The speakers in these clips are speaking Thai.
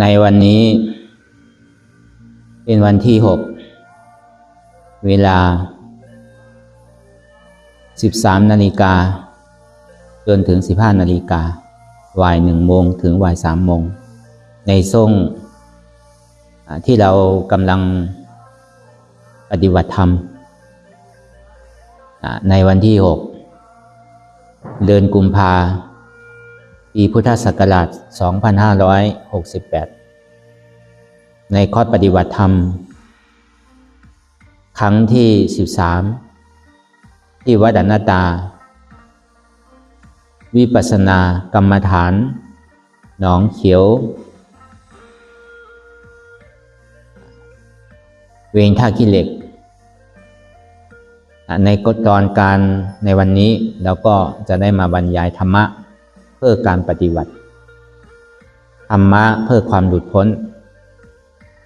ในวันนี้เป็นวันที่6เวลา 13 นาฬิกาจนถึง 15 นาฬิกาบ่าย 1 โมงถึงบ่าย 3 โมงในช่วงที่เรากำลังปฏิบัติธรรมในวันที่6เดือนกุมภาพันธ์ปีพุทธศักราช 2568 ในคอร์สปฏิบัติธรรมครั้งที่ 13 ที่วัดอนัตตาวิปัสสนากรรมฐานหนองเขียวเวงท่าขี้เหล็กในตอนการในวันนี้เราก็จะได้มาบรรยายธรรมะเพื่อการปฏิบัติธรรมะเพื่อความหลุดพ้น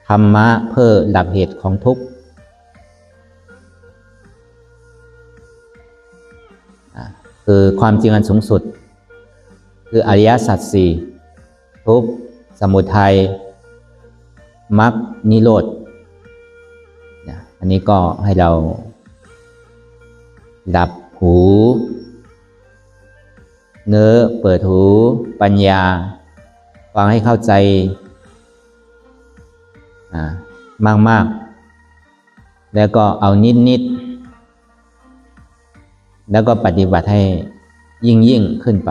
ธรรมะเพื่อดับเหตุของทุกข์คือความจริงอันสูงสุดคืออริยสัจสี่ทุกข์สมุทัยมรรคนิโรธอันนี้ก็ให้เราดับหูเนื้อเปิดหูปัญญาฟังให้เข้าใจมากๆแล้วก็เอานิดแล้วก็ปฏิบัติให้ยิ่งขึ้นไป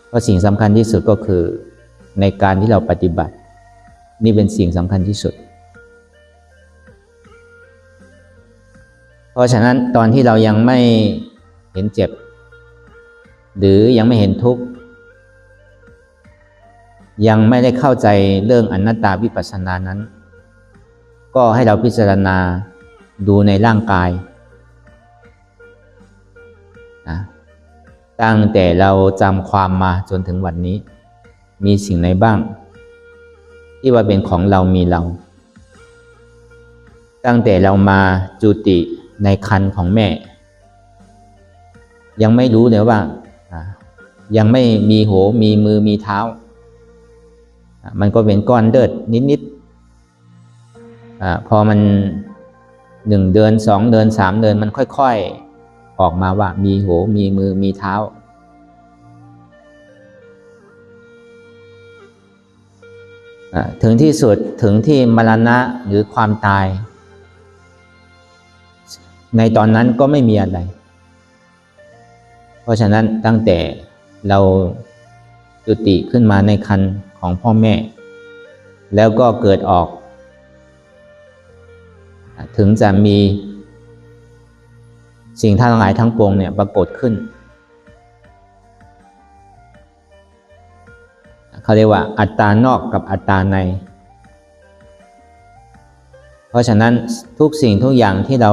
เพราะสิ่งสำคัญที่สุดก็คือในการที่เราปฏิบัตินี่เป็นสิ่งสำคัญที่สุดเพราะฉะนั้นตอนที่เรายังไม่เห็นเจ็บหรือยังไม่เห็นทุกข์ยังไม่ได้เข้าใจเรื่องอนัตตาวิปัสสนานั้นก็ให้เราพิจารณาดูในร่างกายตั้งแต่เราจำความมาจนถึงวันนี้มีสิ่งไหนบ้างที่ว่าเป็นของเรามีเราตั้งแต่เรามาจุติในครรภ์ของแม่ยังไม่รู้เลยว่ายังไม่มีหัวมีมือมีเท้ามันก็เป็นก้อนเลือดนิดๆพอมัน1 เดือน2 เดือน3 เดือนมันค่อยๆออกมาว่ามีหัวมีมือมีเท้าถึงที่สุดถึงที่มรณะหรือความตายในตอนนั้นก็ไม่มีอะไรเพราะฉะนั้นตั้งแต่เราจุติขึ้นมาในครรภ์ของพ่อแม่แล้วก็เกิดออกถึงจะมีสิ่งทั้งหลายทั้งปวงเนี่ยปรากฏขึ้นเขาเรียกว่าอัตตานอกกับอัตตาในเพราะฉะนั้นทุกสิ่งทุกอย่างที่เรา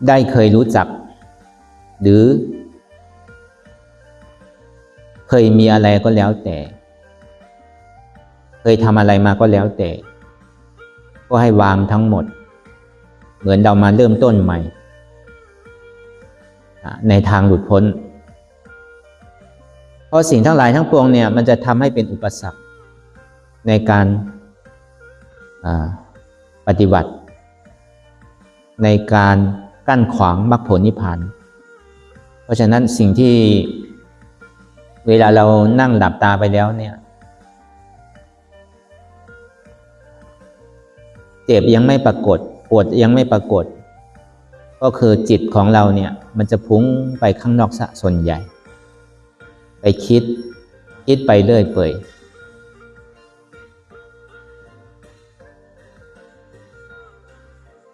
ได้เคยรู้จักหรือเคยมีอะไรก็แล้วแต่เคยทำอะไรมาก็แล้วแต่ก็ให้วางทั้งหมดเหมือนเรามาเริ่มต้นใหม่ในทางหลุดพ้นเพราะสิ่งทั้งหลายทั้งปวงเนี่ยมันจะทำให้เป็นอุปสรรคในการปฏิบัติในการกั้นขวางมรรคผลนิพพานเพราะฉะนั้นสิ่งที่เวลาเรานั่งหลับตาไปแล้วเนี่ยเจ็บยังไม่ปรากฏปวดยังไม่ปรากฏก็คือจิตของเราเนี่ยมันจะพุ่งไปข้างนอกซะส่วนใหญ่ไปคิดไปเรื่อยเปื่อย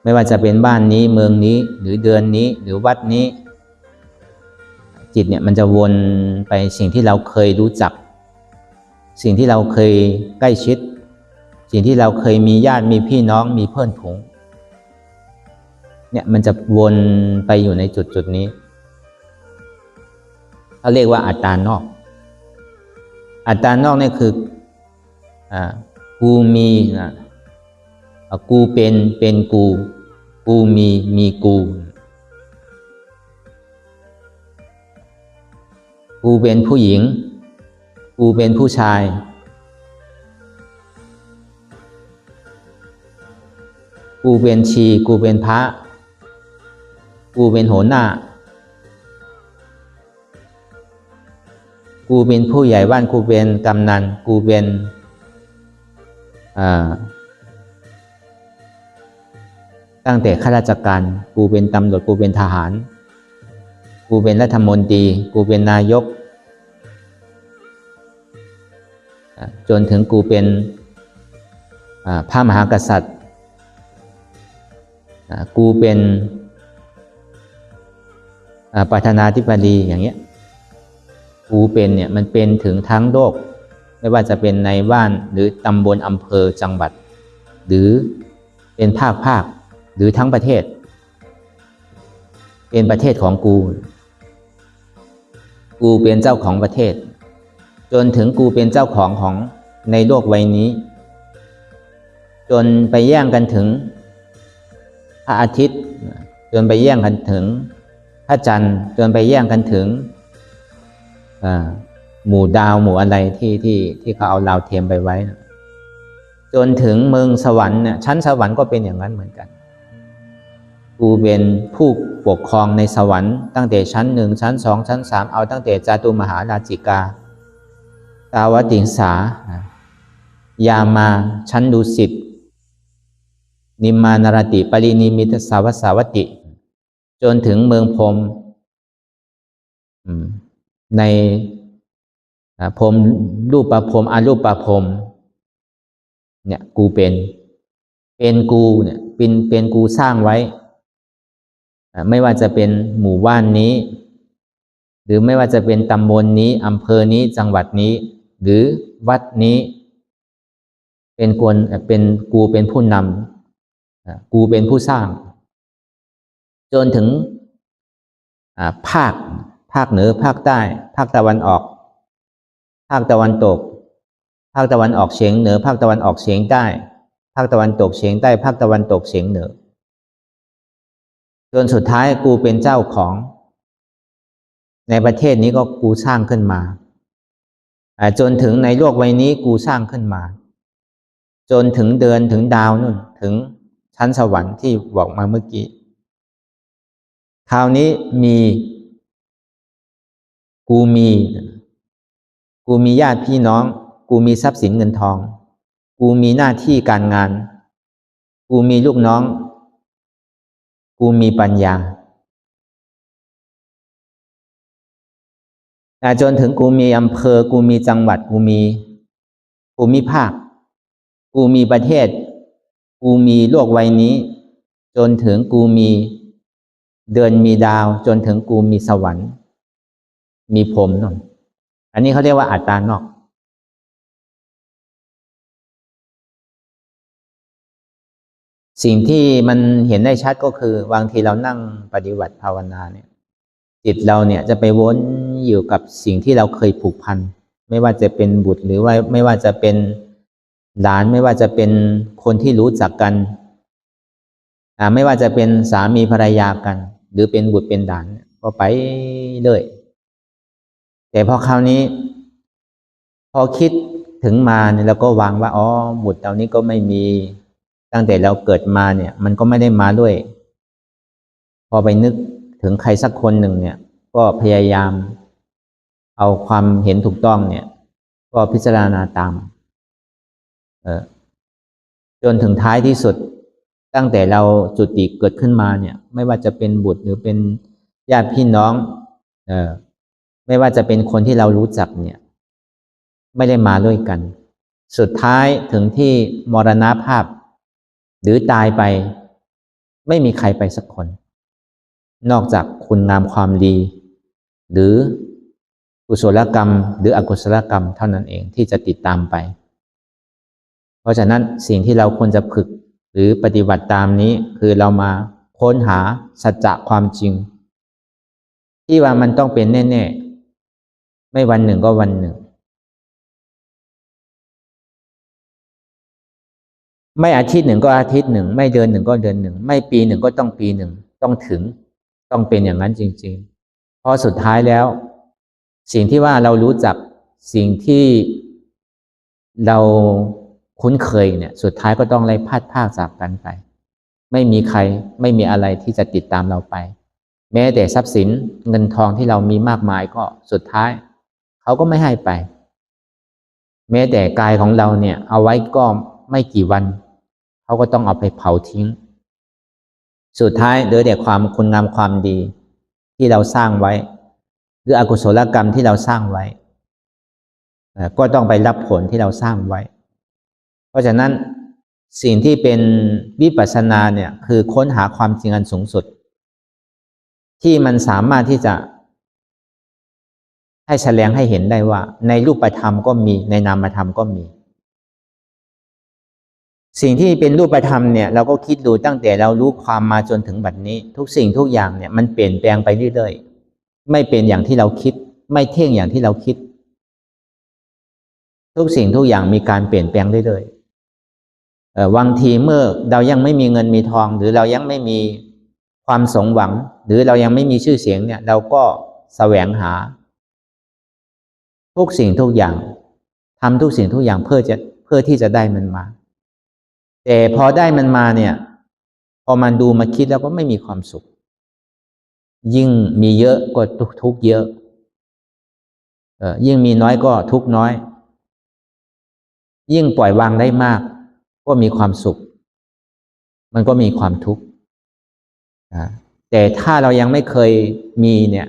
ไม่ว่าจะเป็นบ้านนี้เมืองนี้หรือเดือนนี้หรือวัดนี้จิตเนี่ยมันจะวนไปสิ่งที่เราเคยรู้จักสิ่งที่เราเคยใกล้ชิดสิ่งที่เราเคยมีญาติมีพี่น้องมีเพื่อนฝูงเนี่ยมันจะวนไปอยู่ในจุดนี้เขาเรียกว่าอัตตานอกอัตตานอกนี่คือกูมีกูเป็นกูมีกู กูเป็นผู้หญิงกูเป็นผู้ชายกูเป็นชีกูเป็นพระกูเป็นโหนหน้ากูเป็นผู้ใหญ่บ้านกูเป็นกำนันกูเป็นตั้งแต่ข้าราชการกูเป็นตำรวจกูเป็นทหารกูเป็นรัฐมนตรีกูเป็นนายกจนถึงกูเป็นพระมหากษัตริย์กูเป็นประธานาธิบดีอย่างเงี้ยกูเป็นเนี่ยมันเป็นถึงทั้งโลกไม่ว่าจะเป็นในบ้านหรือตำบลอำเภอจังหวัดหรือเป็นภาคหรือทั้งประเทศเป็นประเทศของกูเป็นเจ้าของประเทศจนถึงกูเป็นเจ้าของในโลกใบนี้จนไปแย่งกันถึงพระอาทิตย์จนไปแย่งกันถึงพระจันทร์จนไปแย่งกันถึงหมู่ดาวหมู่อะไรที่เขาเอาดาวเทียมไปไว้จนถึงเมืองสวรรค์เนี่ยชั้นสวรรค์ก็เป็นอย่างนั้นเหมือนกันกูเป็นผู้ปกครองในสวรรค์ตั้งแต่ชั้น1ชั้น2ชั้น3เอาตั้งแต่จาตุมหาราชิกาตาวติงสายามาชั้นดุสิตนิมมานารติปรินิมิตสาวัสสาวัติจนถึงเมืองพรหมในพรหมรูปประพรหมอรูปประพรหมเนี่ยกูเป็นกูเนี่ยเป็นกูสร้างไว้ไม่ว่าจะเป็นหมู่บ้านนี้หรือไม่ว่าจะเป็นตำบลนี้อำเภอนี้จังหวัดนี้หรือวัดนี้เป็นกูเป็นผู้นำกูเป็นผู้สร้างจนถึงภาคเหนือภาคใต้ภาคตะวันออกภาคตะวันตกภาคตะวันออกเฉียงเหนือภาคตะวันออกเฉียงใต้ภาคตะวันตกเฉียงใต้ภาคตะวันตกเฉียงเหนือจนสุดท้ายกูเป็นเจ้าของในประเทศนี้ก็กูสร้างขึ้นมาจนถึงในโลกใบนี้กูสร้างขึ้นมาจนถึงเดือนถึงดาวนู่นถึงชั้นสวรรค์ที่บอกมาเมื่อกี้คราวนี้กูมีญาติพี่น้องกูมีทรัพย์สินเงินทองกูมีหน้าที่การงานกูมีลูกน้องกูมีปัญญาจนถึงกูมีอำเภอกูมีจังหวัดกูมีภูมิภาคกูมีประเทศกูมีโลกใบนี้จนถึงกูมีเดือนมีดาวจนถึงกูมีสวรรค์มีพรหมนั่นอันนี้เขาเรียกว่าอัตตานอกสิ่งที่มันเห็นได้ชัดก็คือบางทีเรานั่งปฏิบัติภาวนาเนี่ยจิตเราเนี่ยจะไปวนอยู่กับสิ่งที่เราเคยผูกพันไม่ว่าจะเป็นบุตรหรือว่าไม่ว่าจะเป็นหลานไม่ว่าจะเป็นคนที่รู้จักกันไม่ว่าจะเป็นสามีภรรยากันหรือเป็นบุตรเป็นหลานก็ไปเลยแต่พอคราวนี้พอคิดถึงมาเนี่ยเราก็วางว่าบุตรเหล่านี้ก็ไม่มีตั้งแต่เราเกิดมาเนี่ยมันก็ไม่ได้มาด้วยพอไปนึกถึงใครสักคนหนึ่งเนี่ยก็พยายามเอาความเห็นถูกต้องเนี่ยก็พิจารณาตามจนถึงท้ายที่สุดตั้งแต่เราจุติเกิดขึ้นมาเนี่ยไม่ว่าจะเป็นบุตรหรือเป็นญาติพี่น้องไม่ว่าจะเป็นคนที่เรารู้จักเนี่ยไม่ได้มาด้วยกันสุดท้ายถึงที่มรณภาพหรือตายไปไม่มีใครไปสักคนนอกจากคุณงามความดีหรือกุศลกรรมหรืออกุศลกรรมเท่านั้นเองที่จะติดตามไปเพราะฉะนั้นสิ่งที่เราควรจะฝึกหรือปฏิบัติตามนี้คือเรามาค้นหาสัจจะความจริงที่ว่ามันต้องเป็นแน่ๆไม่วันหนึ่งก็วันหนึ่งไม่อาทิตย์หนึ่งก็อาทิตย์หนึ่งไม่เดือนหนึ่งก็เดือนหนึ่งไม่ปีหนึ่งก็ต้องปีหนึ่งต้องเป็นอย่างนั้นจริงๆเพราะสุดท้ายแล้ว สิ่งที่ว่าเรารู้จักสิ่งที่เราคุ้นเคยเนี่ยสุดท้ายก็ต้องไล่พัดพรากจากกันไปไม่มีใครไม่มีอะไรที่จะติดตามเราไปแม้แต่ทรัพย์สินเงินทองที่เรามีมากมายก็สุดท้ายเขาก็ไม่ให้ไปแม้แต่กายของเราเนี่ยเอาไว้ก็ไม่กี่วันเขาก็ต้องเอาไปเผาทิ้งสุดท้ายเหลือแต่ความคุณงามความดีที่เราสร้างไว้หรืออกุศลกรรมที่เราสร้างไว้ก็ต้องไปรับผลที่เราสร้างไว้เพราะฉะนั้นสิ่งที่เป็นวิปัสสนาเนี่ยคือค้นหาความจริงอันสูงสุดที่มันสามารถที่จะให้แสดงให้เห็นได้ว่าในรูปธรรมก็มีในนามธรรมก็มีสิ่งที่เป็นรูปธรรมเนี่ยเราก็คิดดูตั้งแต่เรารู้ความมาจนถึงบัดนี้ทุกสิ่งทุกอย่างเนี่ยมันเปลี่ยนแปลงไปเรื่อยๆไม่เป็นอย่างที่เราคิดไม่เที่ยงอย่างที่เราคิดทุกสิ่งทุกอย่างมีการเปลี่ยนแปลงเรื่อยๆบางทีเมื่อเรายังไม่มีเงินมีทองหรือเรายังไม่มีความสมหวังหรือเรายังไม่มีชื่อเสียงเนี่ยเราก็แสวงหาทุกสิ่งทุกอย่างทำทุกสิ่งทุกอย่างเพื่อที่จะได้มันมาแต่พอได้มันมาเนี่ยพอมันดูมาคิดแล้วก็ไม่มีความสุขยิ่งมีเยอะก็ทุกข์เยอะยิ่งมีน้อยก็ทุกข์น้อยยิ่งปล่อยวางได้มากก็มีความสุขมันก็มีความทุกข์แต่ถ้าเรายังไม่เคยมีเนี่ย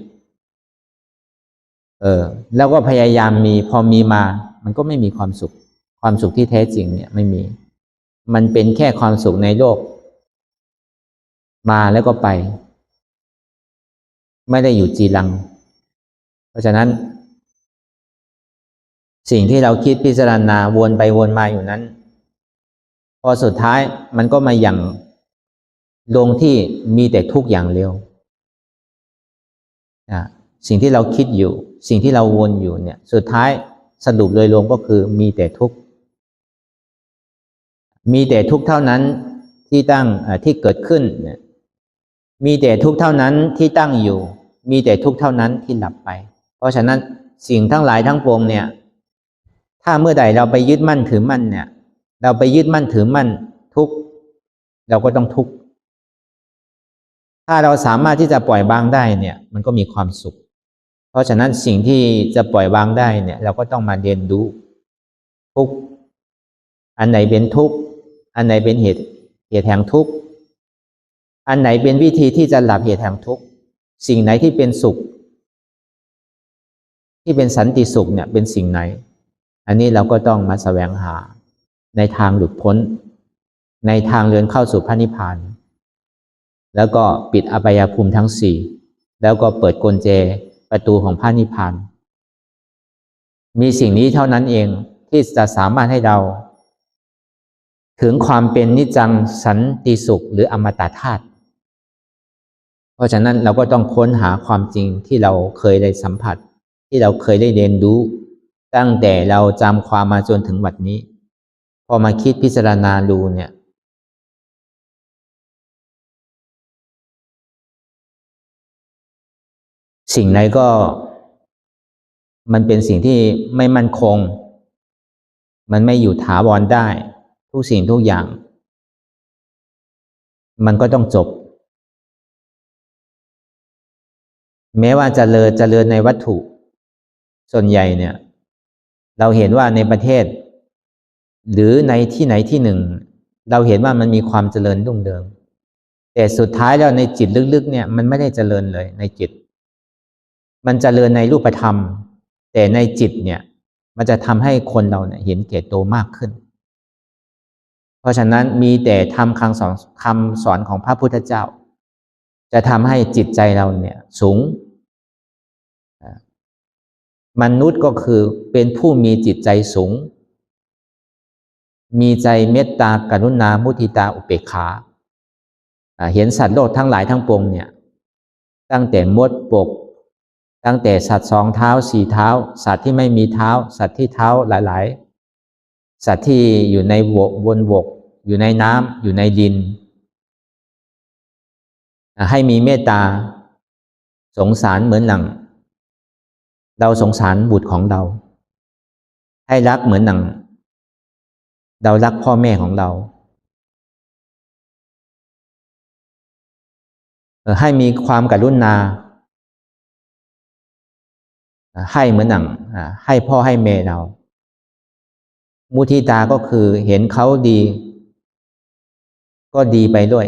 แล้วก็พยายามมีพอมีมามันก็ไม่มีความสุขความสุขที่แท้จริงเนี่ยไม่มีมันเป็นแค่ความสุขในโลกมาแล้วก็ไปไม่ได้อยู่จีรังเพราะฉะนั้นสิ่งที่เราคิดพิจารณาวนไปวนมาอยู่นั้นพอสุดท้ายมันก็มาอย่างลงที่มีแต่ทุกข์อย่างเดียวสิ่งที่เราคิดอยู่สิ่งที่เราวนอยู่เนี่ยสุดท้ายสรุปโดยรวมก็คือมีแต่ทุกข์มีแต่ทุกข์เท่านั้นที่เกิดขึ้นเนี่ยมีแต่ทุกข์เท่านั้นที่ตั้งอยู่มีแต่ทุกข์เท่านั้นที่ดับไปเพราะฉะนั้นสิ่งทั้งหลายทั้งปวงเนี่ยถ้าเมื่อใดเราไปยึดมั่นถือมั่นเนี่ยเราไปยึดมั่นถือมั่นทุกข์เราก็ต้องทุกข์ถ้าเราสามารถที่จะปล่อยวางได้เนี่ยมันก็มีความสุขเพราะฉะนั้นสิ่งที่จะปล่อยวางได้เนี่ยเราก็ต้องมาเรียนรู้ทุกข์อันไหนเป็นทุกข์อันไหนเป็นเหตุแห่งทุกข์อันไหนเป็นวิธีที่จะหลับเหตุแห่งทุกข์สิ่งไหนที่เป็นสุขที่เป็นสันติสุขเนี่ยเป็นสิ่งไหนอันนี้เราก็ต้องมาแสวงหาในทางหลุดพ้นในทางเดินเข้าสู่พระนิพพานแล้วก็ปิดอบายภูมิทั้งสี่แล้วก็เปิดกุญแจประตูของพระนิพพานมีสิ่งนี้เท่านั้นเองที่จะสามารถให้เราถึงความเป็นนิจจังสันติสุขหรืออมตะธาตุเพราะฉะนั้นเราก็ต้องค้นหาความจริงที่เราเคยได้สัมผัสที่เราเคยได้เรียนรู้ตั้งแต่เราจำความมาจนถึงวันนี้พอมาคิดพิจารณาดูเนี่ยสิ่งไหนก็มันเป็นสิ่งที่ไม่มั่นคงมันไม่อยู่ถาวรได้ทุกสิ่งทุกอย่างมันก็ต้องจบแม้ว่าจะเจริญในวัตถุส่วนใหญ่เนี่ยเราเห็นว่าในประเทศหรือในที่ไหนที่หนึ่งเราเห็นว่ามันมีความเจริญรุ่งเรืองแต่สุดท้ายแล้วในจิตลึกๆเนี่ยมันไม่ได้เจริญเลยในจิตมันเจริญในรูปธรรมแต่ในจิตเนี่ยมันจะทำให้คนเราเนี่ยเห็นแก่ตัวมากขึ้นเพราะฉะนั้นมีแต่ทำคำสอนของพระพุทธเจ้าจะทำให้จิตใจเราเนี่ยสูงมนุษย์ก็คือเป็นผู้มีจิตใจสูงมีใจเมตตากรุณามุทิตาอุเบกขาเห็นสัตว์โลกทั้งหลายทั้งปวงเนี่ยตั้งแต่มดปกตั้งแต่สัตว์สองเท้าสี่เท้าสัตว์ที่ไม่มีเท้าสัตว์ที่เท้าหลายๆสัตว์ที่อยู่ในบนบกอยู่ในน้ำอยู่ในดินให้มีเมตตาสงสารเหมือนหลัง เราสงสารบุตรของเราให้รักเหมือนหนังเรารักพ่อแม่ของเราให้มีความกรุณาให้เหมือนหนังให้พ่อให้แม่เรามุทิตาก็คือเห็นเขาดีก็ดีไปด้วย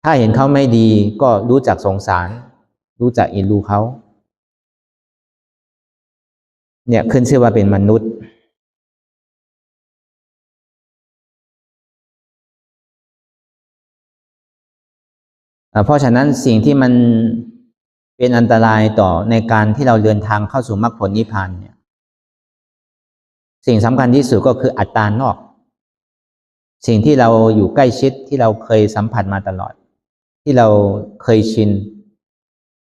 ถ้าเห็นเขาไม่ดีก็รู้จักสงสารรู้จักเอ็นดูเขาเนี่ยขึ้นชื่อว่าเป็นมนุษย์เพราะฉะนั้นสิ่งที่มันเป็นอันตรายต่อในการที่เราเดินทางเข้าสู่มรรคผลนิพพานเนี่ยสิ่งสำคัญที่สุดก็คืออัตตานอกสิ่งที่เราอยู่ใกล้ชิดที่เราเคยสัมผัสมาตลอดที่เราเคยชิน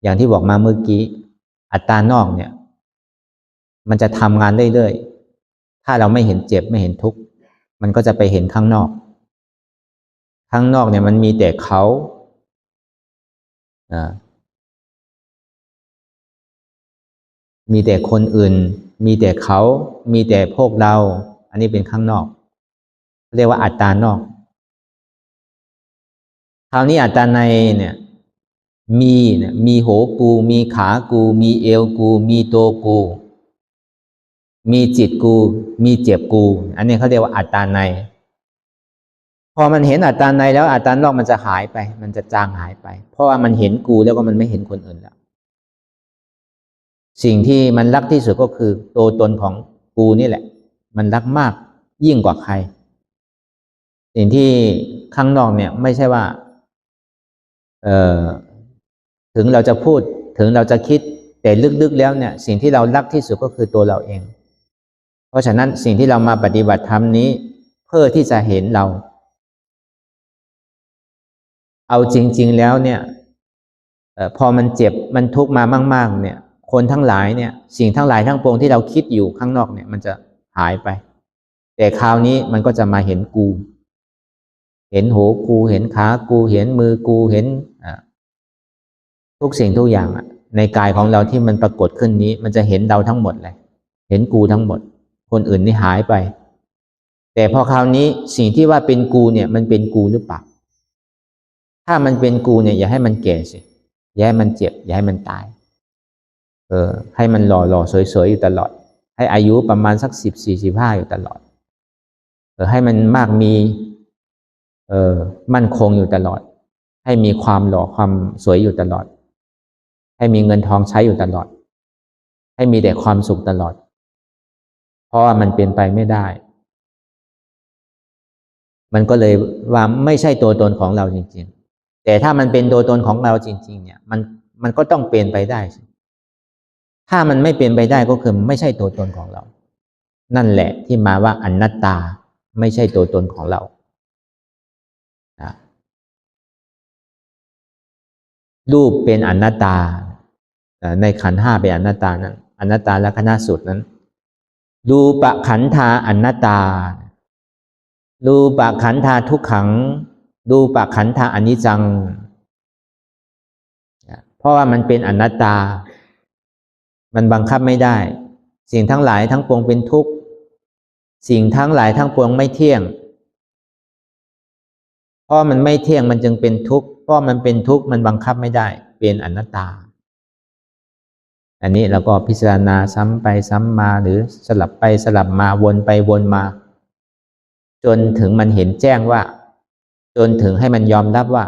อย่างที่บอกมาเมื่อกี้อัตตานอกเนี่ยมันจะทำงานเรื่อยๆถ้าเราไม่เห็นเจ็บไม่เห็นทุกข์มันก็จะไปเห็นข้างนอกข้างนอกเนี่ยมันมีแต่เขามีแต่คนอื่นมีแต่เขามีแต่พวกเราอันนี้เป็นข้างนอกเรียกว่าอัตตานอกคราวนี้อัตตาในเนี่ยมีโหกูมีขากูมีเอวกูมีตัวกูมีจิตกูมีเจ็บกูอันนี้เขาเรียกว่าอัตตาในพอมันเห็นอัตตาในแล้วอัตตานอกมันจะหายไปมันจะจางหายไปเพราะว่ามันเห็นกูแล้วก็มันไม่เห็นคนอื่นแล้วสิ่งที่มันรักที่สุดก็คือตัวตนของกูนี่แหละมันรักมากยิ่งกว่าใครสิ่งที่ข้างนอกเนี่ยไม่ใช่ว่าถึงเราจะพูดถึงเราจะคิดแต่ลึกๆแล้วเนี่ยสิ่งที่เรารักที่สุดก็คือตัวเราเองเพราะฉะนั้นสิ่งที่เรามาปฏิบัติธรรมนี้เพื่อที่จะเห็นเราเอาจริงๆแล้วเนี่ยพอมันเจ็บมันทุกข์มามากๆเนี่ยคนทั้งหลายเนี่ยสิ่งทั้งหลายทั้งปวงที่เราคิดอยู่ข้างนอกเนี่ยมันจะหายไปแต่คราวนี้มันก็จะมาเห็นกูเห็นหูกูเห็นขากูเห็นมือกูเห็นทุกสิ่งทุกอย่างในกายของเราที่มันปรากฏขึ้นนี้มันจะเห็นเราทั้งหมดเลยเห็นกูทั้งหมดคนอื่นนี่หายไปแต่พอคราวนี้สิ่งที่ว่าเป็นกูเนี่ยมันเป็นกูหรือเปล่าถ้ามันเป็นกูเนี่ยอย่าให้มันแก่สิอย่าให้มันเจ็บอย่าให้มันตายให้มันหล่อสวยๆอยู่ตลอดให้อายุประมาณสัก10-45อยู่ตลอดให้มันมากมีมั่นคงอยู่ตลอดให้มีความหล่อความสวยอยู่ตลอดให้มีเงินทองใช้อยู่ตลอดให้มีแต่ความสุขตลอดเพราะว่ามันเป็นไปไม่ได้มันก็เลยว่าไม่ใช่ตัวตนของเราจริงๆแต่ถ้ามันเป็นตัวตนของเราจริงๆเนี่ยมันก็ต้องเป็นไปได้ถ้ามันไม่เป็นไปได้ก็คือไม่ใช่ตัวตนของเรานั่นแหละที่มาว่าอนัตตาไม่ใช่ตัวตนของเรารูปเป็นอนัตตาในขันธ์ห้าเป็นอนัตตานั้นอนัตตาลักขณสูตรนั้นรูปขันธาอนัตตารูปขันธาทุกขังรูปขันธาอนิจจังเพราะว่ามันเป็นอนัตตามันบังคับไม่ได้สิ่งทั้งหลายทั้งปวงเป็นทุกข์สิ่งทั้งหลายทั้งปวงไม่เที่ยงเพราะมันไม่เที่ยงมันจึงเป็นทุกข์เพราะมันเป็นทุกข์มันบังคับไม่ได้เป็นอนัตตาอันนี้เราก็พิจารณาซ้ำไปซ้ำมาหรือสลับไปสลับมาวนไปวนมาจนถึงมันเห็นแจ้งว่าจนถึงให้มันยอมรับว่า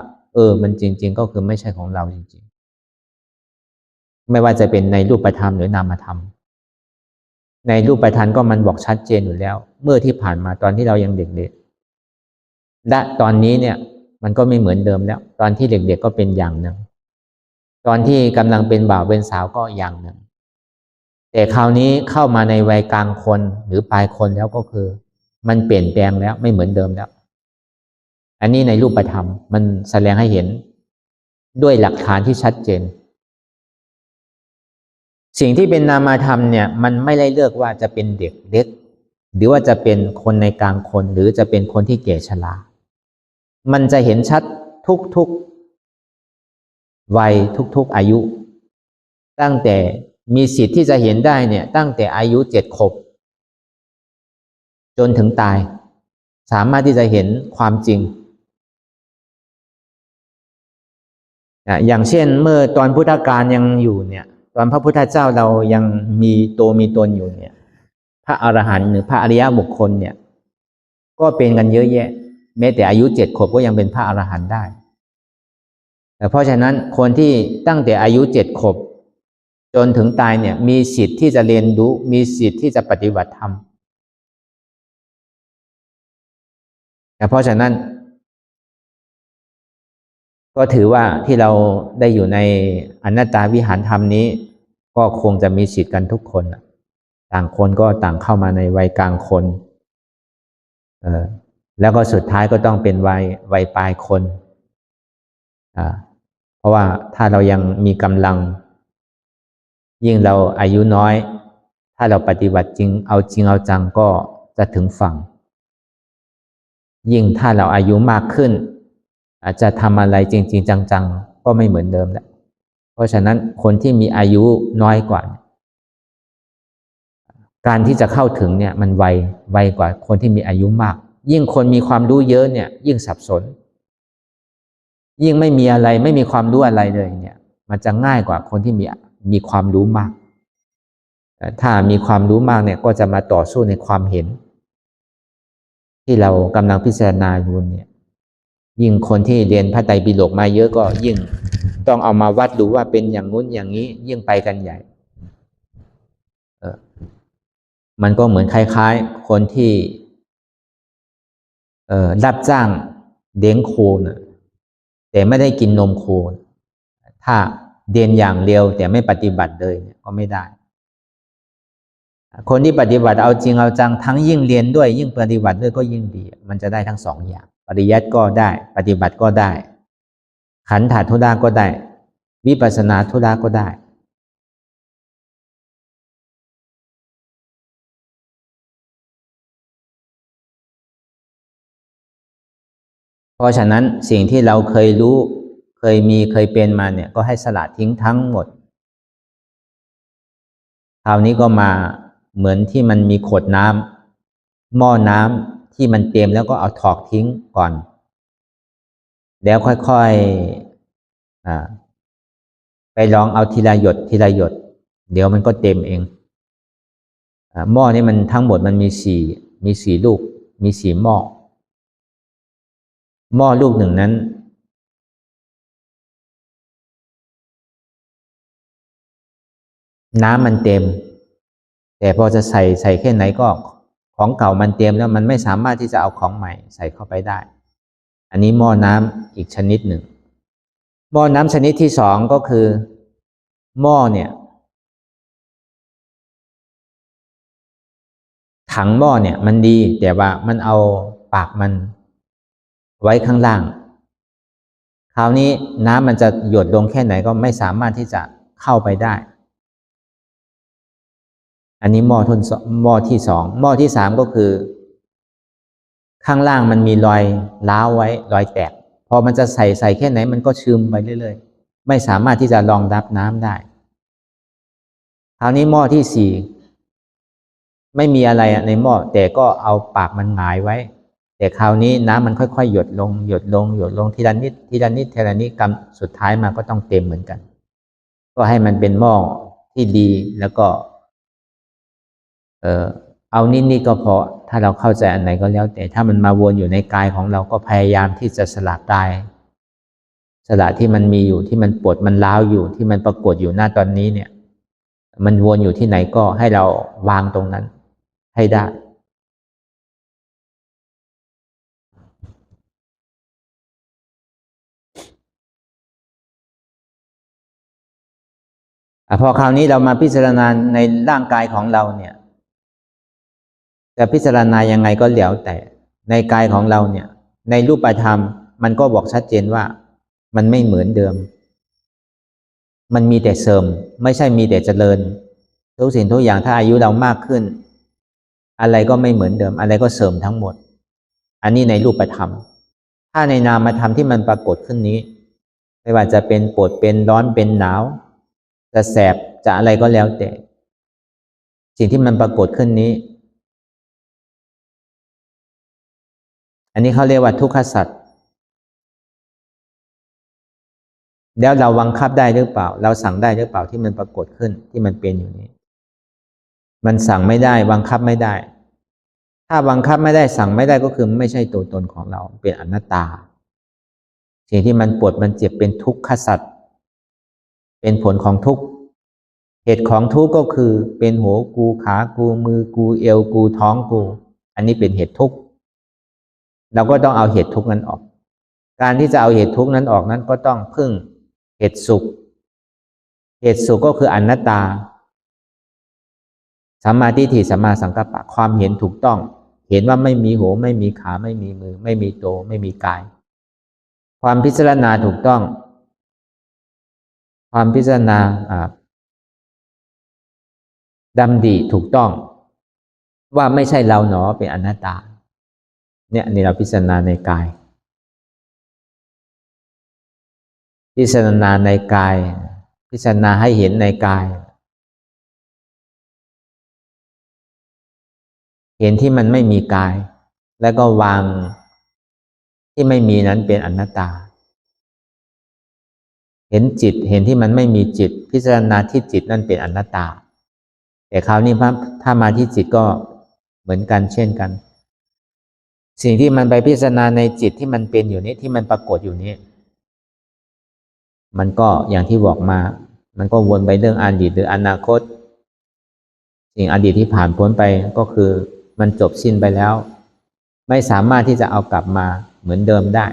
มันจริงๆก็คือไม่ใช่ของเราจริงๆไม่ว่าจะเป็นในรูปธรรมหรือนามธรรมในรูปธรรมก็มันบอกชัดเจนอยู่แล้วเมื่อที่ผ่านมาตอนที่เรายังเด็กๆและตอนนี้เนี่ยมันก็ไม่เหมือนเดิมแล้วตอนที่เด็กๆก็เป็นอย่างหนึ่งตอนที่กำลังเป็นบ่าวเป็นสาวก็อย่างหนึ่งแต่คราวนี้เข้ามาในวัยกลางคนหรือปลายคนแล้วก็คือมันเปลี่ยนแปลงแล้วไม่เหมือนเดิมแล้วอันนี้ในรูปธรรมมันแสดงให้เห็นด้วยหลักฐานที่ชัดเจนสิ่งที่เป็นนามธรรมเนี่ยมันไม่ได้เลือกว่าจะเป็นเด็กเล็กหรือว่าจะเป็นคนในกลางคนหรือจะเป็นคนที่แก่ชรามันจะเห็นชัดทุก วัยทุกๆอายุตั้งแต่มีสิทธิ์ที่จะเห็นได้เนี่ยตั้งแต่อายุ7 ขวบจนถึงตายสามารถที่จะเห็นความจริงอย่างเช่นเมื่อตอนพุทธกาลยังอยู่เนี่ยตอนพระพุทธเจ้าเรายังมีตัวมีตนอยู่เนี่ยพระอรหันต์หรือพระอริยบุคคลเนี่ยก็เป็นกันเยอะแยะแม้แต่อายุ7 ขวบก็ยังเป็นพระอรหันต์ได้เพราะฉะนั้นคนที่ตั้งแต่อายุ7 ขวบจนถึงตายเนี่ยมีสิทธิ์ที่จะเรียนรู้มีสิทธิ์ที่จะปฏิบัติธรรมเพราะฉะนั้นก็ถือว่าที่เราได้อยู่ในอนัตตาวิหารธรรมนี้ก็คงจะมีสิทธิ์กันทุกคนต่างคนก็ต่างเข้ามาในวัยกลางคนแล้วก็สุดท้ายก็ต้องเป็นวัยปลายคนเพราะว่าถ้าเรายังมีกำลังยิ่งเราอายุน้อยถ้าเราปฏิบัติจริงเอาจังก็จะถึงฝั่งยิ่งถ้าเราอายุมากขึ้นอาจจะทำอะไรจริงจังก็ไม่เหมือนเดิมแล้วเพราะฉะนั้นคนที่มีอายุน้อยกว่าการที่จะเข้าถึงเนี่ยมันไวกว่าคนที่มีอายุมากยิ่งคนมีความรู้เยอะเนี่ยยิ่งสับสนยิ่งไม่มีอะไรไม่มีความรู้อะไรเลยเนี่ยมันจะง่ายกว่าคนที่มีความรู้มากถ้ามีความรู้มากเนี่ยก็จะมาต่อสู้ในความเห็นที่เรากำลังพิจารณาอยู่เนี่ยยิ่งคนที่เรียนพระไตรปิฎกมาเยอะก็ยิ่งต้องเอามาวัดดูว่าเป็นอย่างงู้นอย่างนี้ยิ่งไปกันใหญ่มันก็เหมือนคล้ายๆคนที่รับจ้างเลี้ยงโคนะแต่ไม่ได้กินนมโคถ้าเรียนอย่างเดียวแต่ไม่ปฏิบัติเลยก็ไม่ได้คนที่ปฏิบัติเอาจริงเอาจังทั้งยิ่งเรียนด้วยยิ่งปฏิบัติด้วยก็ยิ่งดีมันจะได้ทั้งสองอย่างปริยัติก็ได้ปฏิบัติก็ได้ขันธทุระก็ได้วิปัสสนาธุระก็ได้เพราะฉะนั้นสิ่งที่เราเคยรู้เคยเป็นมาเนี่ยก็ให้สละทิ้งทั้งหมดคราวนี้ก็มาเหมือนที่มันมีขวดน้ำหม้อน้ำที่มันเต็มแล้วก็เอาถอกทิ้งก่อนแล้วค่อยๆไปลองเอาทีละหยดทีละหยดเดี๋ยวมันก็เต็มเองหม้อนี้มันทั้งหมดมันมีสี่ลูกมี4 หม้อหม้อลูกหนึ่งนั้นน้ำมันเต็มแต่พอจะใส่แค่ไหนก็ของเก่ามันเต็มแล้วมันไม่สามารถที่จะเอาของใหม่ใส่เข้าไปได้อันนี้หม้อน้ำอีกชนิดหนึ่งหม้อน้ำชนิดที่2ก็คือหม้อเนี่ยถังหม้อเนี่ยมันดีแต่ว่ามันเอาปากมันไว้ข้างล่างคราวนี้น้ำมันจะหยดลงแค่ไหนก็ไม่สามารถที่จะเข้าไปได้อันนี้หม้อที่2หม้อที่3ก็คือข้างล่างมันมีรอยร้าวไว้รอยแตกพอมันจะใส่แค่ไหนมันก็ซึมไปเรื่อยๆไม่สามารถที่จะรองรับน้ำได้คราวนี้หม้อที่4ไม่มีอะไรในหม้อแต่ก็เอาปากมันหงายไว้แต่คราวนี้น้ำมันค่อยๆหยดลงทีละนิดทีละนิดกำสุดท้ายมาก็ต้องเต็มเหมือนกันก็ให้มันเป็นหม้อที่ดีแล้วก็เอานิดก็พอถ้าเราเข้าใจอันไหนก็แล้วแต่ถ้ามันมาวนอยู่ในกายของเราก็พยายามที่จะสละกายสละที่มันมีอยู่ที่มันปวดมันร้าวอยู่ที่มันปรากฏอยู่หน้าตอนนี้เนี่ยมันวนอยู่ที่ไหนก็ให้เราวางตรงนั้นให้ได้พอคราวนี้เรามาพิจารณาในร่างกายของเราเนี่ยจะพิจารณายังไงก็แล้วแต่ในกายของเราเนี่ยในรูปธรรมมันก็บอกชัดเจนว่ามันไม่เหมือนเดิมมันมีแต่เสริมไม่ใช่มีแต่เจริญทุกสิ่งทุกอย่างถ้าอายุเรามากขึ้นอะไรก็ไม่เหมือนเดิมอะไรก็เสริมทั้งหมดอันนี้ในรูปธรรมถ้าในนามธรรมที่มันปรากฏขึ้นนี้ ไม่ว่าจะเป็นปวดเป็นร้อนเป็นหนาวจะแสบจะอะไรก็แล้วแต่สิ่งที่มันปรากฏขึ้นนี้อันนี้เขาเรียกว่าทุกขสัจแล้วเราบังคับได้หรือเปล่าเราสั่งได้หรือเปล่าที่มันปรากฏขึ้นที่มันเป็นอยู่นี้มันสั่งไม่ได้บังคับไม่ได้ถ้าบังคับไม่ได้สั่งไม่ได้ก็คือไม่ใช่ตัวตนของเราเป็นอนัตตาสิ่งที่มันปวดมันเจ็บเป็นทุกขสัจเป็นผลของทุกข์เหตุของทุกข์ก็คือเป็นหัวกูขากูมือกูเอวกูท้องกูอันนี้เป็นเหตุทุกข์เราก็ต้องเอาเหตุทุกข์นั้นออกการที่จะเอาเหตุทุกข์นั้นออกนั้นก็ต้องพึ่งเหตุสุขเหตุสุขก็คืออนัตตาสัมมาทิฏฐิสัมมาสังกัปปะความเห็นถูกต้องเห็นว่าไม่มีหัวไม่มีขาไม่มีมือไม่มีตัวไม่มีกายความพิจารณาถูกต้องความพิจารณาดำริถูกต้องว่าไม่ใช่เราหนอเป็นอนัตตาเนี่ยนี่เราพิจารณาในกายพิจารณาในกายพิจารณาให้เห็นในกายเห็นที่มันไม่มีกายแล้วก็วางที่ไม่มีนั้นเป็นอนัตตาเห็นจิตเห็นที่มันไม่มีจิตพิจารณาที่จิตนั่นเป็นอนัตตาแต่คราวนี้ถ้ามาที่จิตก็เหมือนกันเช่นกันสิ่งที่มันไปพิจารณาในจิตที่มันเป็นอยู่นี้ที่มันปรากฏอยู่นี้มันก็อย่างที่บอกมามันก็วนไปเรื่องอดีตหรืออนาคตสิ่งอดีตที่ผ่านพ้นไปก็คือมันจบสิ้นไปแล้วไม่สามารถที่จะเอากลับมาเหมือนเดิมได้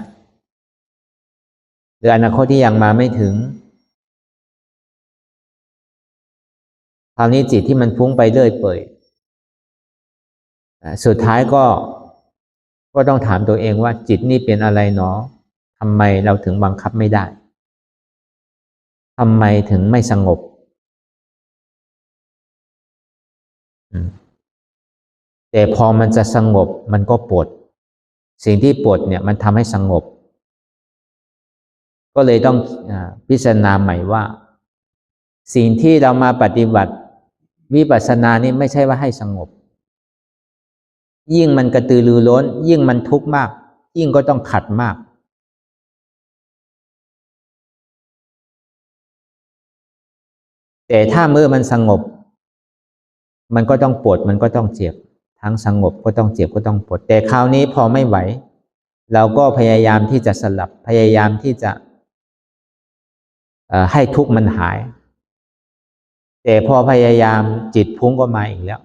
หรืออนาคตที่ยังมาไม่ถึงคราวนี้จิตที่มันฟุ้งไปเรื่อยเปื่อยสุดท้ายก็ต้องถามตัวเองว่าจิตนี่เป็นอะไรเนาะทำไมเราถึงบังคับไม่ได้ทำไมถึงไม่สงบแต่พอมันจะสงบมันก็ปวดสิ่งที่ปวดเนี่ยมันทำให้สงบก็เลยต้องพิจารณาใหม่ว่าสิ่งที่เรามาปฏิบัติวิปัสสนานี่ไม่ใช่ว่าให้สงบยิ่งมันกระตือรือร้นยิ่งมันทุกข์มากยิ่งก็ต้องขัดมากแต่ถ้าเมื่อมันสงบมันก็ต้องปวดมันก็ต้องเจ็บทั้งสงบก็ต้องเจ็บก็ต้องปวดแต่คราวนี้พอไม่ไหวเราก็พยายามที่จะสลับพยายามที่จะให้ทุกข์มันหายแต่พอพยายามจิตพุ่งก็มาอีกแล้ว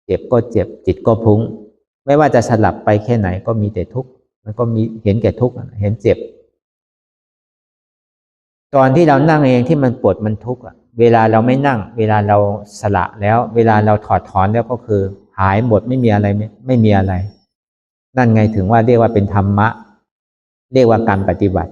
เจ็บก็เจ็บจิตก็พุ่งไม่ว่าจะสลับไปแค่ไหนก็มีแต่ทุกข์มันก็มีเห็นแก่ทุกข์เห็นเจ็บตอนที่เรานั่งเองที่มันปวดมันทุกข์เวลาเราไม่นั่งเวลาเราสละแล้วเวลาเราถอดถอนแล้วก็คือหายหมดไม่มีอะไรไม่มีอะไรนั่นไงถึงว่าเรียกว่าเป็นธรรมะเรียกว่าการปฏิบัติ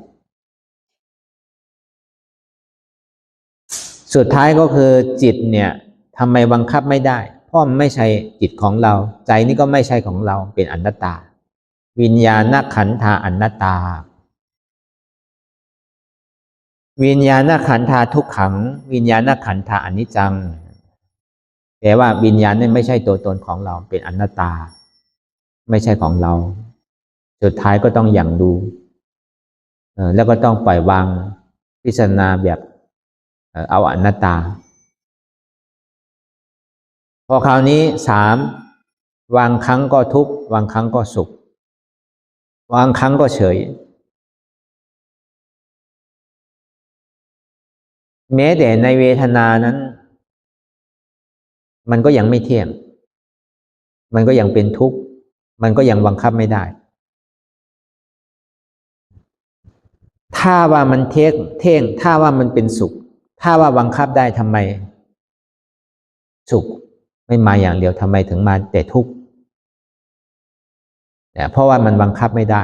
สุดท้ายก็คือจิตเนี่ยทำไมบังคับไม่ได้เพราะมันไม่ใช่จิตของเราใจนี่ก็ไม่ใช่ของเราเป็นอนัตตาวิญญาณขันธาอนัตตาวิญญาณขันธาทุกขังวิญญาณขันธาอนิจจังแปลว่าวิญญาณนี่ไม่ใช่ตัวตนของเราเป็นอนัตตาไม่ใช่ของเราสุดท้ายก็ต้องหยั่งดูแล้วก็ต้องปล่อยวางพิจารณาแบบเอาอนัตตาพอคราวนี้วางครั้งก็ทุกข์วางครั้งก็สุขวางครั้งก็เฉยแม้แต่ในเวทนานั้นมันก็ยังไม่เที่ยงมันก็ยังเป็นทุกข์มันก็ยังบังคับไม่ได้ถ้าว่ามันเท่งถ้าว่ามันเป็นสุขถ้าว่าบังคับได้ทำไมสุขไม่มาอย่างเดียวทำไมถึงมาแต่ทุกข์เนี่ยเพราะว่ามันบังคับไม่ได้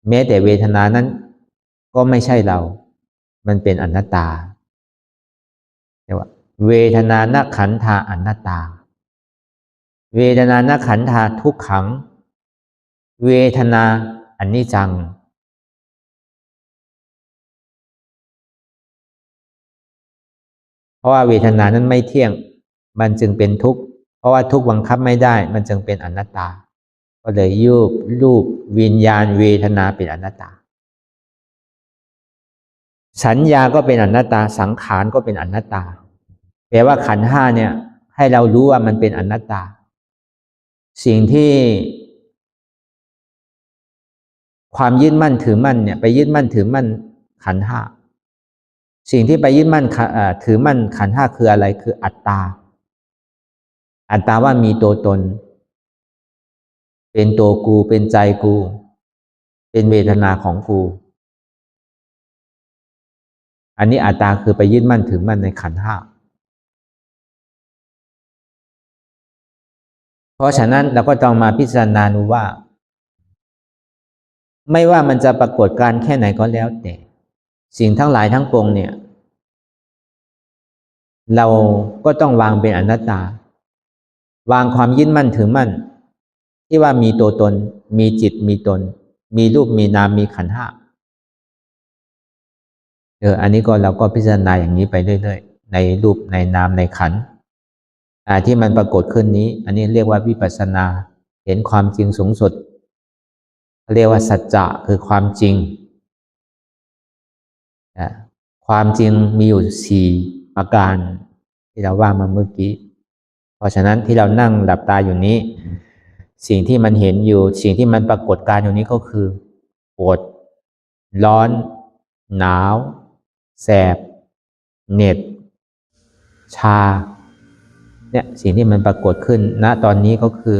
แม้แต่เวทนานั้นก็ไม่ใช่เรามันเป็นอนัตตาเรียกว่าเวทนานขันธาอนัตตาเวทนานขันธาทุกขังเวทนาอนิจจัง เพราะว่าเวทนานั้นไม่เที่ยงมันจึงเป็นทุกข์เพราะว่าทุกข์บังคับไม่ได้มันจึงเป็นอนัตตาก็เลยรูปวิญญาณเวทนาเป็นอนัตตาสัญญาก็เป็นอนัตตาสังขารก็เป็นอนัตตาแปลว่าขันธ์ห้าเนี่ยให้เรารู้ว่ามันเป็นอนัตตาสิ่งที่ความยึดมั่นถือมั่นเนี่ยไปยึดมั่นถือมั่นขันธ์ห้าสิ่งที่ไปยึดมั่นถือมั่นขันธ์ห้าคืออะไรคืออัตตาอัตตาว่ามีตัวตนเป็นตัวกูเป็นใจกูเป็นเวทนาของกูอันนี้อัตตาคือไปยึดมั่นถือมั่นในขันธ์ห้าเพราะฉะนั้นเราก็ต้องมาพิจารณาดูว่าไม่ว่ามันจะปรากฏการแค่ไหนก็แล้วแต่สิ่งทั้งหลายทั้งปวงเนี่ยเราก็ต้องวางเป็นอนัตตาวางความยึดมั่นถือมั่นที่ว่ามีตัวตนมีจิตมีตนมีรูปมีนามมีขันธ์ห้าอันนี้ก็เราก็พิจารณาอย่างนี้ไปเรื่อยๆในรูปในนามในขันธ์ที่มันปรากฏขึ้นนี้อันนี้เรียกว่าวิปัสสนาเห็นความจริงสูงสุดเรียกว่าสัจจะคือความจริงความจริงมีอยู่4ประการที่เราว่ามาเมื่อกี้เพราะฉะนั้นที่เรานั่งหลับตาอยู่นี้สิ่งที่มันเห็นอยู่สิ่งที่มันปรากฏการอยู่นี้ก็คือปวดร้อนหนาวแสบเหน็บชาเนี่ยสิ่งที่มันปรากฏขึ้นณตอนนี้ก็คือ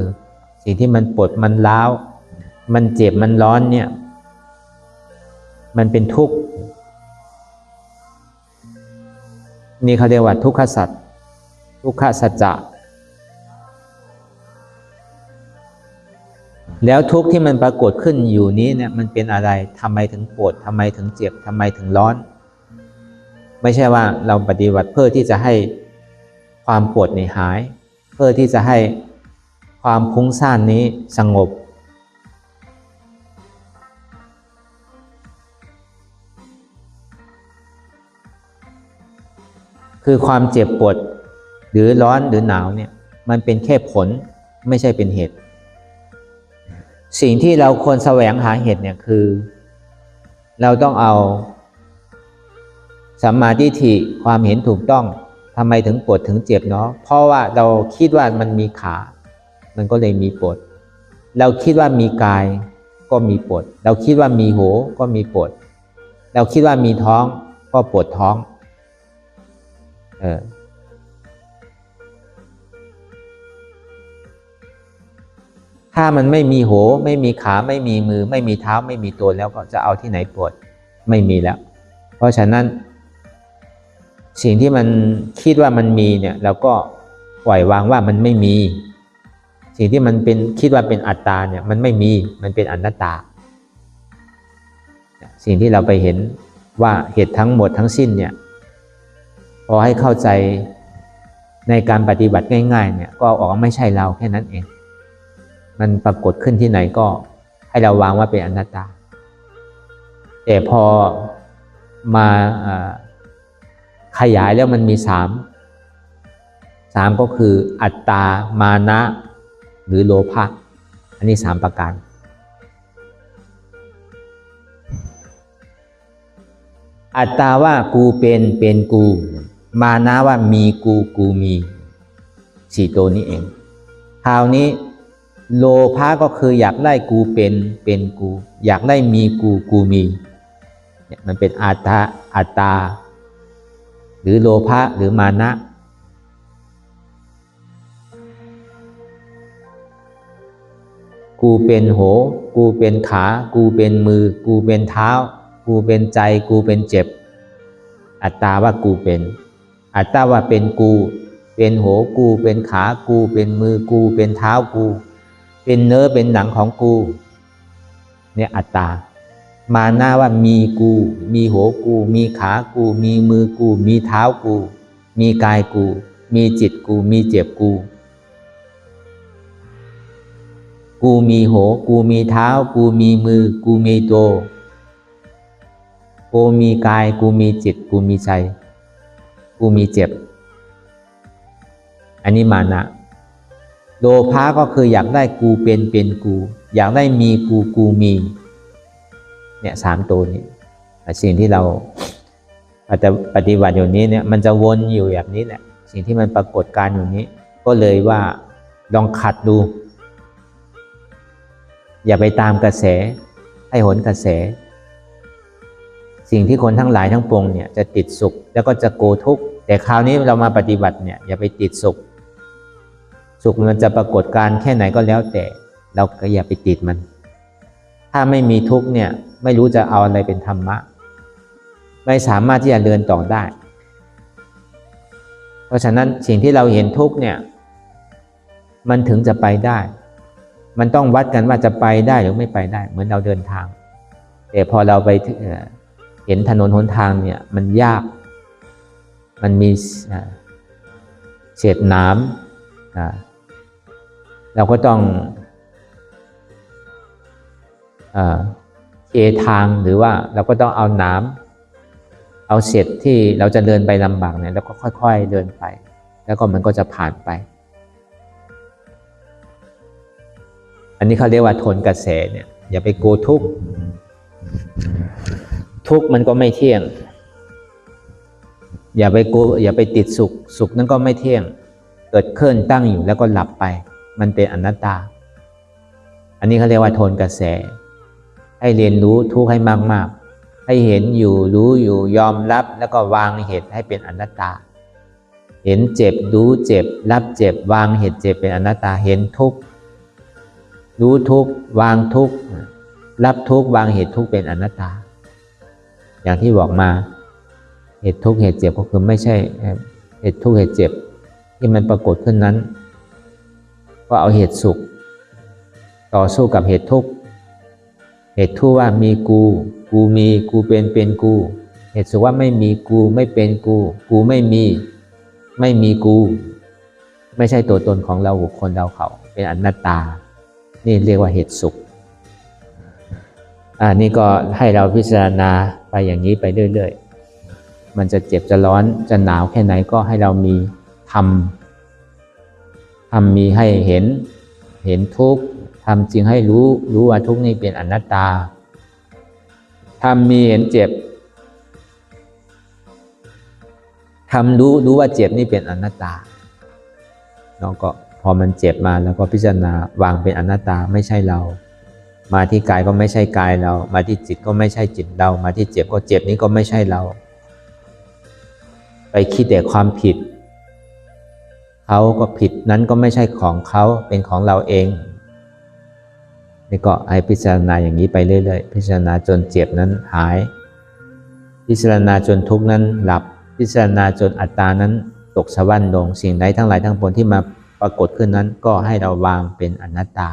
สิ่งที่มันปวดมันร้าวมันเจ็บมันร้อนเนี่ยมันเป็นทุกข์นี่เขาเรียกว่าทุกขสัจทุกขสัจจะแล้วทุกข์ที่มันปรากฏขึ้นอยู่นี้เนี่ยมันเป็นอะไรทำไมถึงปวดทำไมถึงเจ็บทำไมถึงร้อนไม่ใช่ว่าเราปฏิบัติเพื่อที่จะให้ความปวดหายเพื่อที่จะให้ความฟุ้งซ่านนี้สงบคือความเจ็บปวดหรือร้อนหรือหนาวเนี่ยมันเป็นแค่ผลไม่ใช่เป็นเหตุสิ่งที่เราควรแสวงหาเหตุเนี่ยคือเราต้องเอาสัมมาทิฏฐิความเห็นถูกต้องทำไมถึงปวดถึงเจ็บเนาะเพราะว่าเราคิดว่ามันมีขามันก็เลยมีปวดเราคิดว่ามีกายก็มีปวดเราคิดว่ามีหูก็มีปวดเราคิดว่ามีท้องก็ปวดท้องถ้ามันไม่มีหูไม่มีขาไม่มีมือไม่มีเท้าไม่มีตัวแล้วก็จะเอาที่ไหนปวดไม่มีแล้วเพราะฉะนั้นสิ่งที่มันคิดว่ามันมีเนี่ยเราก็ปล่อยวางว่ามันไม่มีสิ่งที่มันเป็นคิดว่าเป็นอัตตาเนี่ยมันไม่มีมันเป็นอนัตตาสิ่งที่เราไปเห็นว่าเหตุทั้งหมดทั้งสิ้นเนี่ยพอให้เข้าใจในการปฏิบัติง่ายๆเนี่ยก็ออกไม่ใช่เราแค่นั้นเองมันปรากฏขึ้นที่ไหนก็ให้เราวางว่าเป็นอนัตตาแต่พอมาขยายแล้วมันมี3ก็คืออัตตามานะหรือโลภะอันนี้3ประการอัตตาว่ากูเป็นกูมานะว่ามีกูมี4ตัวนี้เองคราวนี้โลภะก็คืออยากได้กูเป็นกูอยากได้มีกูมีเนี่ยมันเป็นอัตตาหรือโลภะหรือมานะกูเป็นหูกูเป็นขากูเป็นมือกูเป็นเท้ากูเป็นใจกูเป็นเจ็บอัตตาว่ากูเป็นอัตตาว่าเป็นกูเป็นหูกูเป็นขากูเป็นมือกูเป็นเท้ากูเป็นเนื้อเป็นหนังของกูเนี่ยอัตตามานะว่ามีกูมีหัวกูมีขากูมีมือกูมีเท้ากูมีกายกูมีจิตกูมีเจ็บกูมีหัวกูมีเท้ากูมีมือกูมีตัวกูมีกายกูมีจิตกูมีใจ กูมีเจ็บอันนี้มานะโลภะก็คืออยากได้กูเป็นกูอยากได้มีกูมีเนี่ย3ตัวนี้สิ่งที่เราปฏิบัติอยู่นี้เนี่ยมันจะวนอยู่แบบนี้แหละสิ่งที่มันปรากฏการอยู่นี้ก็เลยว่าลองขัดดูอย่าไปตามกระแสให้หนกระแสสิ่งที่คนทั้งหลายทั้งปวงเนี่ยจะติดสุขแล้วก็จะโกทุกข์แต่คราวนี้เรามาปฏิบัติเนี่ยอย่าไปติดสุขมันจะปรากฏการแค่ไหนก็แล้วแต่เราก็อย่าไปติดมันถ้าไม่มีทุกข์เนี่ยไม่รู้จะเอาอะไรเป็นธรรมะไม่สามารถที่จะเดินต่อได้เพราะฉะนั้นสิ่งที่เราเห็นทุกข์เนี่ยมันถึงจะไปได้มันต้องวัดกันว่าจะไปได้หรือไม่ไปได้เหมือนเราเดินทางแต่พอเราไปเห็นถนนหนทางเนี่ยมันยากมันมีเศษน้ำเราก็ต้องเอทางหรือว่าเราก็ต้องเอาน้ำเอาเศษที่เราจะเดินไปลำบากเนี่ยแล้วก็ค่อยๆเดินไปแล้วก็มันก็จะผ่านไปอันนี้เขาเรียกว่าทนกระแสเนี่ยอย่าไปโกทุกข์มันก็ไม่เที่ยงอย่าไปติดสุขนั้นก็ไม่เที่ยงเกิดขึ้นตั้งอยู่แล้วก็หลับไปมันเป็นอนัตตาอันนี้เขาเรียกว่าทนกระแสให้เรียนรู้ทุกข์ให้มากๆให้เห็นอยู่รู้อยู่ยอมรับแล้วก็วางเหตุให้เป็นอนัตตาเห็นเจ็บรู้เจ็บรับเจ็บวางเหตุเจ็บเป็นอนัตตาเห็นทุกข์รู้ทุกข์วางทุกข์รับทุกข์วางเหตุทุกข์เป็นอนัตตาอย่างที่บอกมาเหตุทุกข์เหตุเจ็บก็คือไม่ใช่เหตุทุกข์เหตุเจ็บที่มันปรากฏขึ้นนั้นก็เอาเหตุสุขต่อสู้กับเหตุทุกข์เหตุทุกข์ว่ามีกูมีกูเป็นกูเหตุสุขว่าไม่มีกูไม่เป็นกูไม่มีกูไม่ใช่ตัวตนของเราบุคคลเราเขาเป็นอนัตตานี่เรียกว่าเหตุสุขนี่ก็ให้เราพิจารณาไปอย่างนี้ไปเรื่อยๆมันจะเจ็บจะร้อนจะหนาวแค่ไหนก็ให้เรามีธรรมมีให้เห็นทุกข์ทำจริงให้รู้ว่าทุกข์นี้เป็นอนัตตาทำมีเห็นเจ็บทำรู้ว่าเจ็บนี่เป็นอนัตตาเนาะก็พอมันเจ็บมาแล้วก็พิจารณาวางเป็นอนัตตาไม่ใช่เรามาที่กายก็ไม่ใช่กายเรามาที่จิตก็ไม่ใช่จิตเรามาที่เจ็บก็เจ็บนี้ก็ไม่ใช่เราไปคิดแต่ความผิดเขาก็ผิดนั้นก็ไม่ใช่ของเขาเป็นของเราเองนี่ก็ให้พิจารณาอย่างนี้ไปเรื่อยๆพิจารณาจนเจ็บนั้นหายพิจารณาจนทุกข์นั้นหลับพิจารณาจนอัตตานั้นตกสวรรค์ลงสิ่งใดทั้งหลายทั้งปวงที่มาปรากฏขึ้นนั้นก็ให้เราวางเป็นอนัตตา